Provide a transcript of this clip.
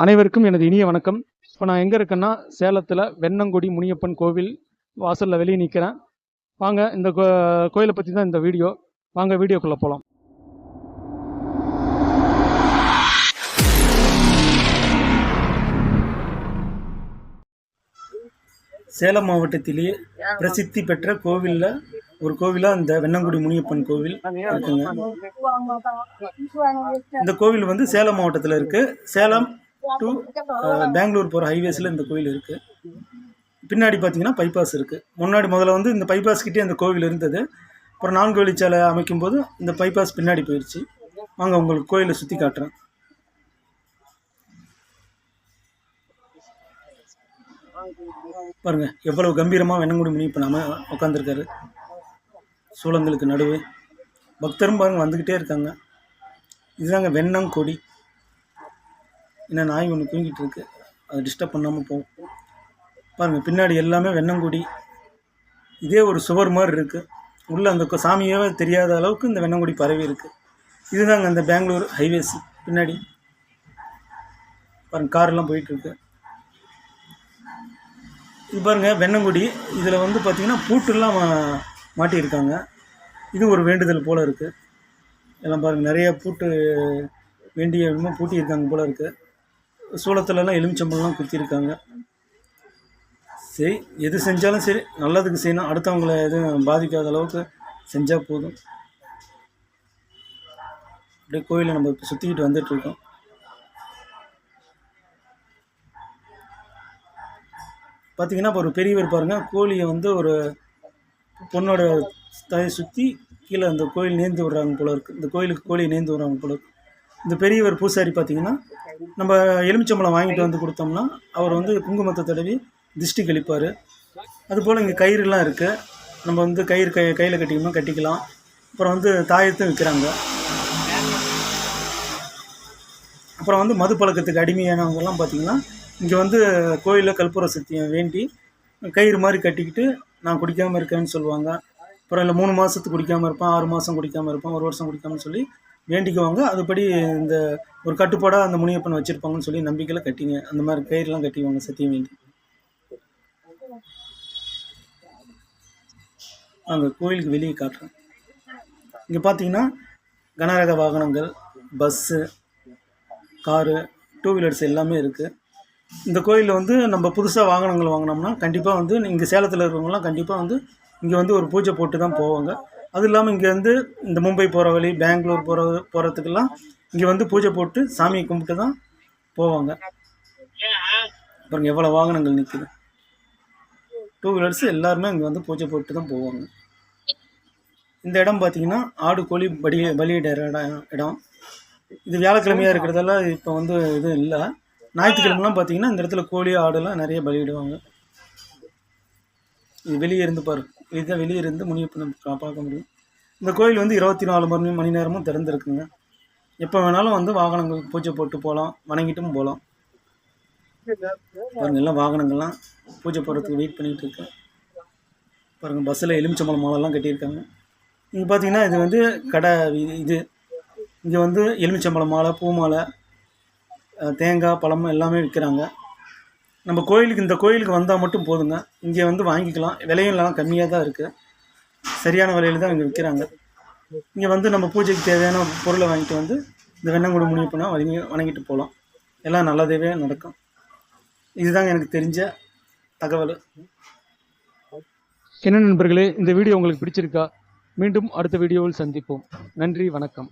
அனைவருக்கும் எனது இனிய வணக்கம். இப்போ நான் எங்கே இருக்கேன்னா, சேலத்தில் வெண்ணங்குடி முனியப்பன் கோவில் வாசலில் வெளியே நிற்கிறேன். வாங்க, இந்த கோயிலை பற்றி தான் இந்த வீடியோ. வாங்க வீடியோக்குள்ளே போகலாம். சேலம் மாவட்டத்திலேயே பிரசித்தி பெற்ற கோவிலில் ஒரு கோவிலாக இந்த வெண்ணங்குடி முனியப்பன் கோவில் இருக்குங்க. இந்த கோவில் வந்து சேலம் மாவட்டத்தில் இருக்குது. சேலம் டு பெங்களூர் போகிற ஹைவேஸில் இந்த கோயில் இருக்குது. பின்னாடி பார்த்தீங்கன்னா பைபாஸ் இருக்குது. முன்னாடி முதல்ல வந்து இந்த பைபாஸ் கிட்டே அந்த கோவில் இருந்தது. அப்புறம் 4 வழிச்சாலை அமைக்கும் போது இந்த பைபாஸ் பின்னாடி போயிடுச்சு. வாங்க உங்களுக்கு கோயிலை சுற்றி காட்டுறேன். பாருங்கள் எவ்வளவு கம்பீரமாக வெண்ணங்குடி முனியப்பன் உட்காந்துருக்காரு. சூளங்களுக்கு நடுவே பக்தரும் பாருங்க வந்துக்கிட்டே இருக்காங்க. இதுதாங்க வெண்ணங்கொடி. என்ன நாய் ஒன்று தூங்கிட்டு இருக்கு, அதை டிஸ்டர்ப் பண்ணாமல் போகும். பாருங்கள் பின்னாடி எல்லாமே வெண்ணங்குடி. இதே ஒரு சுவர் மாதிரி இருக்குது. உள்ளே அந்த சாமியே தெரியாத அளவுக்கு இந்த வெண்ணங்குடி பரவி இருக்குது. இதுதாங்க அந்த பெங்களூர் ஹைவேஸ். பின்னாடி பாருங்கள் காரெல்லாம் போயிட்டுருக்கு. இது பாருங்கள் வெண்ணங்குடி. இதில் வந்து பார்த்திங்கன்னா பூட்டுலாம் மாட்டியிருக்காங்க. இது ஒரு வேண்டுதல் போல் இருக்குது. எல்லாம் பாருங்கள் நிறைய பூட்டு வேண்டிய பூட்டியிருக்காங்க போல் இருக்குது. சூளத்துலலாம் எலுமிச்சம்பழம்லாம் குத்திருக்காங்க. சரி, எது செஞ்சாலும் சரி நல்லதுக்கு செய்யணும். அடுத்தவங்களை எதுவும் பாதிக்காத அளவுக்கு செஞ்சால் போதும். அப்படியே கோயிலை நம்ம இப்போ சுற்றிக்கிட்டு வந்துட்டுருக்கோம். பார்த்திங்கன்னா இப்போ ஒரு பெரியவர் பாருங்கள் கோழியை வந்து ஒரு பொண்ணோட தலையை சுற்றி கீழே அந்த கோயில் நேர்ந்து விடுறாங்க போல இருக்குது. இந்த கோயிலுக்கு கோழியை நேர்ந்து விடுறாங்க போல இருக்குது. இந்த பெரியவர் பூசாரி பார்த்திங்கன்னா நம்ம எலுமிச்சம்பழம் வாங்கிட்டு வந்து கொடுத்தோம்னா அவர் வந்து குங்குமத்தை தடவி திஷ்டி கழிப்பார். அதுபோல் இங்கே கயிறுலாம் இருக்குது. நம்ம வந்து கயிறு கையில் கட்டிக்கலாம். அப்புறம் வந்து தாயத்தும் விற்கிறாங்க. அப்புறம் வந்து மது பழக்கத்துக்கு அடிமையானவங்கெல்லாம் பார்த்திங்கன்னா இங்கே வந்து கோயிலில் கற்பூர சத்தியம் வேண்டி கயிறு மாதிரி கட்டிக்கிட்டு நான் குடிக்காமல் இருக்கேன்னு சொல்லுவாங்க. அப்புறம் இல்லை 3 மாதத்துக்கு குடிக்காமல் இருப்பேன், 6 மாதம் குடிக்காமல் இருப்பேன், 1 வருஷம் குடிக்காமல் சொல்லி வேண்டிக்குவாங்க. அதுபடி இந்த ஒரு கட்டுப்பாடாக அந்த முனியப்பன் வச்சுருப்பாங்கன்னு சொல்லி நம்பிக்கையில் கட்டிங்க. அந்த மாதிரி கயிறுலாம் கட்டிக்குவாங்க சத்தியம் வேண்டி. அங்கே கோயிலுக்கு வெளியே காட்டுறேன். இங்கே பார்த்தீங்கன்னா கனரக வாகனங்கள், பஸ்ஸு, காரு, 2 வீலர்ஸ் எல்லாமே இருக்குது. இந்த கோயிலில் வந்து நம்ம புதுசாக வாகனங்கள் வாங்கினோம்னா கண்டிப்பாக வந்து இங்கே சேலத்தில் இருக்கிறவங்களாம் கண்டிப்பாக வந்து இங்கே வந்து ஒரு பூஜை போட்டு தான் போவாங்க. அதுவும் இல்லாமல் இங்கே வந்து இந்த மும்பை போகிற வழி, பெங்களூர் போகிறதுக்கெல்லாம் இங்கே வந்து பூஜை போட்டு சாமியை கும்பிட்டு தான் போவாங்க. அப்புறம் எவ்வளோ வாகனங்கள் நிற்குது. 2 வீலர்ஸ் எல்லாருமே இங்கே வந்து பூஜை போட்டு தான் போவாங்க. இந்த இடம் பார்த்திங்கன்னா ஆடு கோழி பலியிடுற இடம். இது வியாழக்கிழமையாக இருக்கிறதால இப்போ வந்து இது இல்லை. ஞாயிற்றுக்கிழமெலாம் பார்த்திங்கன்னா இந்த இடத்துல கோழி ஆடுலாம் நிறைய பலியிடுவாங்க. இது வெளியே இருந்து பாரு, இதுதான் வெளியே இருந்து முனியப்பனை பார்க்க முடியும். இந்த கோயில் வந்து 24 மணி நேரமும் திறந்துருக்குங்க. எப்போ வேணாலும் வந்து வாகனங்கள் பூஜை போட்டு போகலாம், வணங்கிட்டும் போகலாம். பாருங்கள் எல்லாம் வாகனங்கள்லாம் பூஜை போடுறதுக்கு வெயிட் பண்ணிகிட்டு இருக்கு. பாருங்கள் பஸ்ஸில் எலுமிச்சம்பழம் மாலைலாம் கட்டியிருக்காங்க. இங்கே பார்த்தீங்கன்னா இது வந்து கடை. இது இங்கே வந்து எலுமிச்சம்பழம் மாலை, பூ மாலை, தேங்காய், பழம் எல்லாமே விற்கிறாங்க. நம்ம கோயிலுக்கு இந்த கோயிலுக்கு வந்தால் மட்டும் போதுங்க. இங்கே வந்து வாங்கிக்கலாம். விலையெல்லாம் கம்மியாக தான் இருக்குது. சரியான விலையில் தான் இங்கே விற்கிறாங்க. இங்கே வந்து நம்ம பூஜைக்கு தேவையான பொருளை வாங்கிட்டு வந்து இந்த வெண்ணங்குடி முனியப்பனை வணங்கிட்டு போகலாம். எல்லாம் நல்லதாகவே நடக்கும். இதுதாங்க எனக்கு தெரிஞ்ச தகவல். என்ன நண்பர்களே, இந்த வீடியோ உங்களுக்கு பிடிச்சிருக்கா? மீண்டும் அடுத்த வீடியோவில் சந்திப்போம். நன்றி, வணக்கம்.